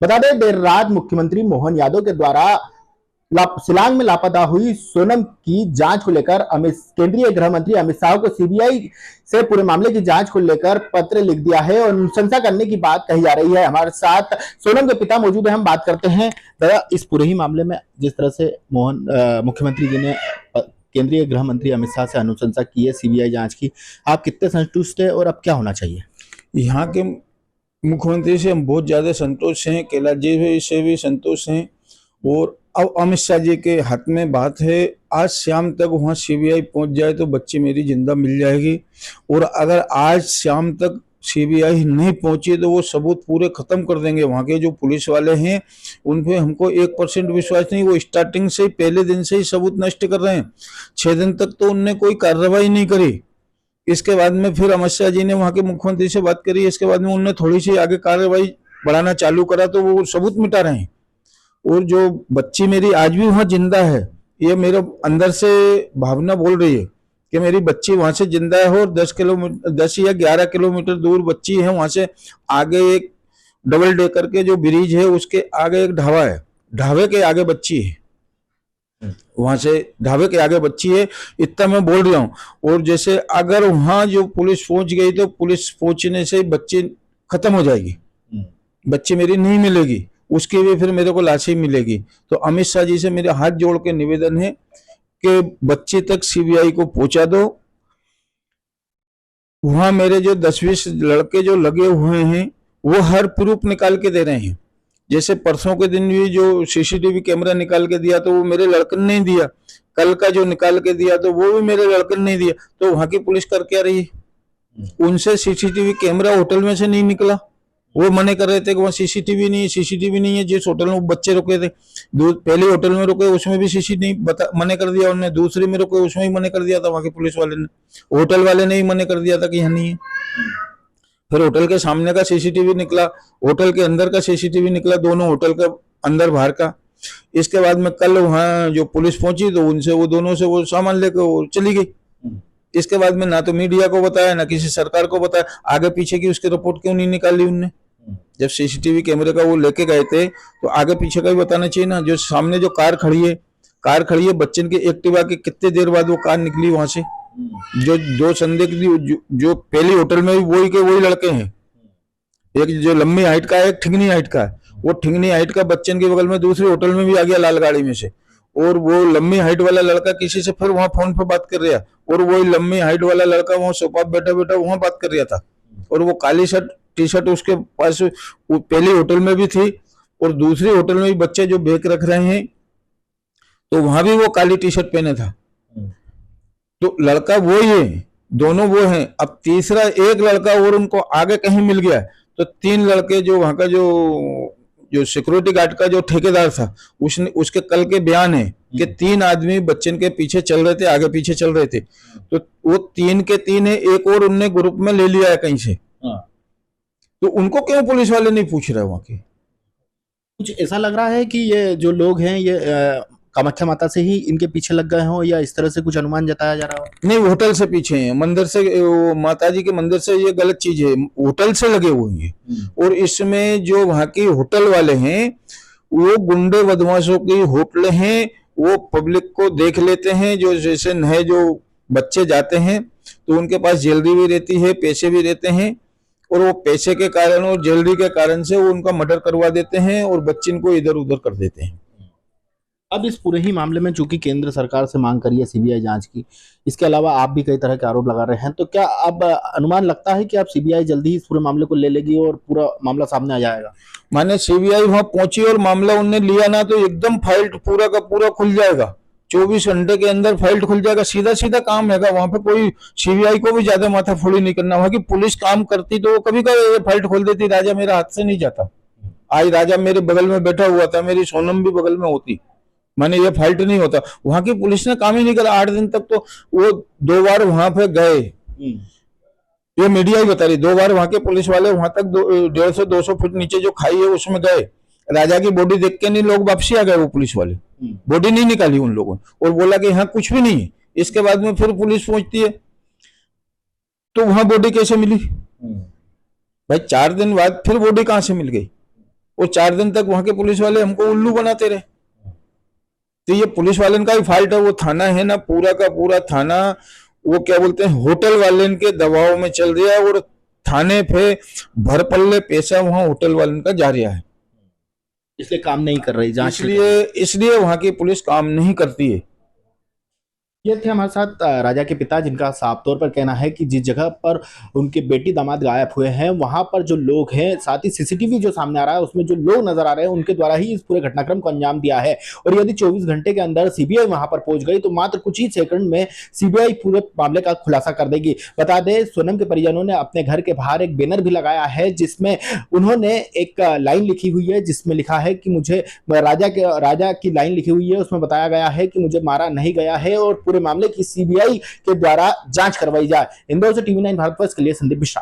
बता दें, देर रात मुख्यमंत्री मोहन यादव के द्वारा शिलांग में लापता हुई सोनम की जांच को लेकर केंद्रीय गृह मंत्री अमित शाह को सीबीआई से पूरे मामले की जांच को लेकर पत्र लिख दिया है और अनुशंसा करने की बात कही जा रही है। हमारे साथ सोनम के पिता मौजूद है, हम बात करते हैं। दादा, इस पूरे ही मामले में जिस तरह से मुख्यमंत्री जी ने केंद्रीय गृह मंत्री अमित शाह से अनुशंसा की है सीबीआई जांच की, आप कितने संतुष्ट है और अब क्या होना चाहिए? यहाँ के मुख्यमंत्री से हम बहुत ज़्यादा संतुष्ट हैं, कैलाश जी से भी संतुष्ट हैं। और अब अमित शाह जी के हाथ में बात है, आज शाम तक वहाँ सीबीआई पहुँच जाए तो बच्ची मेरी जिंदा मिल जाएगी। और अगर आज शाम तक सीबीआई नहीं पहुंची तो वो सबूत पूरे खत्म कर देंगे। वहाँ के जो पुलिस वाले हैं उन पे हमको 1% विश्वास नहीं। वो स्टार्टिंग से ही, पहले दिन से ही सबूत नष्ट कर रहे हैं। 6 दिन तक तो उनने कोई कार्रवाई नहीं करी। इसके बाद में फिर अमित शाह जी ने वहाँ के मुख्यमंत्री से बात करी, इसके बाद में उन्होंने थोड़ी सी आगे कार्रवाई बढ़ाना चालू करा तो वो सबूत मिटा रहे हैं। और जो बच्ची मेरी आज भी वहाँ जिंदा है, ये मेरे अंदर से भावना बोल रही है कि मेरी बच्ची वहां से जिंदा है। और 10 या 11 किलोमीटर दूर बच्ची है, वहां से आगे एक डबल डेकर के जो ब्रिज है उसके आगे एक ढाबा है, ढाबे के आगे बच्ची है। वहां से ढाबे के आगे बच्ची है, इतना मैं बोल रहा हूँ। और जैसे अगर वहां जो पुलिस पहुंच गई तो पुलिस पहुंचने से बच्ची खत्म हो जाएगी, बच्ची मेरी नहीं मिलेगी, उसकी भी फिर मेरे को लाश ही मिलेगी। तो अमित शाह जी से मेरे हाथ जोड़ के निवेदन है कि बच्ची तक सीबीआई को पहुंचा दो। वहां मेरे जो 10-20 लड़के जो लगे हुए हैं वो हर प्रूफ निकाल के दे रहे हैं। जैसे परसों के दिन भी जो सीसीटीवी कैमरा निकाल के दिया तो वो मेरे लड़कन ने दिया, कल का जो निकाल के दिया तो वो भी मेरे लड़कन ने दिया। तो वहां की पुलिस कर क्या रही है? उनसे सीसीटीवी कैमरा होटल में से नहीं निकला, वो मने कर रहे थे कि वहाँ सीसीटीवी नहीं है। जिस होटल में बच्चे रुके थे, पहले होटल में रुके उसमें भी सीसीटीवी मने कर दिया उन्होंने, दूसरे में रुके उसमें ही मने कर दिया था वहाँ के पुलिस वाले ने, होटल वाले ने ही मने कर दिया था कि यहाँ नहीं है। फिर होटल के सामने का सीसीटीवी निकला, होटल के अंदर का सीसीटीवी निकला, दोनों होटल का अंदर बाहर का। इसके बाद में कल वहाँ जो पुलिस पहुंची तो उनसे वो दोनों से वो सामान लेकर वो चली गई। इसके बाद में ना तो मीडिया को बताया ना किसी सरकार को बताया, आगे पीछे की उसकी रिपोर्ट क्यों नहीं निकाली उनने? जब सीसीटीवी कैमरे का वो लेके गए थे तो आगे पीछे का भी बताना चाहिए ना। जो सामने जो कार खड़ी है बच्चन की एक्टिवा के, कितने देर बाद वो कार निकली वहां से? जो 2 संदिग्ध जो पहली होटल में वही के वही लड़के हैं, एक जो लंबी हाइट का है, एक ठिंगनी हाइट का है। वो ठिंगनी हाइट का बच्चन के बगल में दूसरे होटल में भी आ गया लाल गाड़ी में से, और वो लंबी हाइट वाला लड़का किसी से फिर वहां फोन पे बात कर रहा, और वही लंबी हाइट वाला लड़का वहां सोफा बैठा वहां बात कर रहा था। और वो काली टी शर्ट उसके पास पहले होटल में भी थी, और दूसरे होटल में भी बच्चे जो बैग रख रहे हैं तो वहां भी वो काली टी शर्ट पहने था। तो लड़का वो ही है, दोनों वो हैं। अब तीसरा एक लड़का और उनको आगे कहीं मिल गया, तो 3 लड़के जो वहां का जो सिक्योरिटी गार्ड का जो ठेकेदार था उसके कल के बयान है कि 3 आदमी बच्चन के पीछे चल रहे थे, आगे पीछे चल रहे थे। तो वो 3 के 3 है, एक और उनने ग्रुप में ले लिया है कहीं से। तो उनको क्यों पुलिस वाले नहीं पूछ रहे? वहां के कुछ ऐसा लग रहा है कि ये जो लोग हैं ये कामाख्या माता से ही इनके पीछे लग गए हों, या इस तरह से कुछ अनुमान जताया जा रहा हो? नहीं, होटल से पीछे हैं, मंदिर से, माता जी के मंदिर से। ये गलत चीज है, होटल से लगे हुए हैं। और इसमें जो वहां की होटल वाले हैं वो गुंडे बदमाशों की होटल हैं, वो पब्लिक को देख लेते हैं। जो जैसे नए जो बच्चे जाते हैं तो उनके पास जल्दी भी रहती है, पैसे भी रहते हैं, और वो पैसे के कारण और जल्दी के कारण से वो उनका मर्डर करवा देते हैं और बच्चे को इधर उधर कर देते हैं। अब इस पूरे ही मामले में चूंकि केंद्र सरकार से मांग करी है सीबीआई जांच की, इसके अलावा आप भी कई तरह के आरोप लगा रहे हैं, तो क्या अब अनुमान लगता है कि अब सीबीआई जल्दी ही इस पूरे मामले को ले लेगी और पूरा मामला सामने आ जाएगा? माने सीबीआई वहां पहुंची और मामला उनने लिया ना तो एकदम फाइल पूरा का पूरा खुल जाएगा, 24 घंटे के अंदर फाइल खुल जाएगा। सीधा सीधा काम है, वहां पे कोई सीबीआई को भी ज्यादा माथाफोड़ी नहीं करना। वहां की पुलिस काम करती तो वो कभी कभी फाइल खोल देती, राजा मेरा हाथ से नहीं जाता। आज राजा मेरे बगल में बैठा हुआ था, मेरी सोनम भी बगल में होती, माने ये फाइट नहीं होता। वहां की पुलिस ने काम ही नहीं करा 8 दिन तक। तो वो 2 बार वहां पे गए, ये मीडिया ही बता रही, 2 बार वहां के पुलिस वाले वहां तक 150-200 फुट नीचे जो खाई है उसमें गए। राजा की बॉडी देख के नहीं लोग वापसी आ गए, वो पुलिस वाले बॉडी नहीं निकाली उन लोगों ने, और बोला कि यहाँ कुछ भी नहीं है। इसके बाद में फिर पुलिस पहुंचती है तो वहां बॉडी कैसे मिली भाई? 4 दिन बाद फिर बॉडी कहां से मिल गई? और 4 दिन तक वहां के पुलिस वाले हमको उल्लू बनाते रहे। तो ये पुलिस वाले का ही फॉल्ट है। वो थाना है ना, पूरा का पूरा थाना वो क्या बोलते हैं होटल वाले के दबाव में चल रहा है, और थाने पे भर पल्ले पैसा वहां होटल वाले का जा रहा है। इसलिए काम नहीं कर रही जांच। इसलिए वहां की पुलिस काम नहीं करती है। ये थे हमारे साथ राजा के पिता, जिनका साफ तौर पर कहना है कि जिस जगह पर उनके बेटी दामाद गायब हुए हैं वहां पर जो लोग हैं, साथ ही सीसीटीवी जो सामने आ रहा है उसमें जो लोग नजर आ रहे हैं उनके द्वारा ही इस पूरे घटनाक्रम को अंजाम दिया है। और यदि 24 घंटे के अंदर सीबीआई वहां पर पहुंच गई तो मात्र कुछ ही सेकंड में सीबीआई पूरे मामले का खुलासा कर देगी। बता दें, सोनम के परिजनों ने अपने घर के बाहर एक बैनर भी लगाया है जिसमें उन्होंने एक लाइन लिखी हुई है, जिसमें लिखा है कि मुझे राजा की लाइन लिखी हुई है, उसमें बताया गया है कि मुझे मारा नहीं गया है और पूरे मामले की सीबीआई के द्वारा जांच करवाई जाए। इंदौर से टीवी 9 भारत फर्स्ट के लिए संदीप मिश्रा।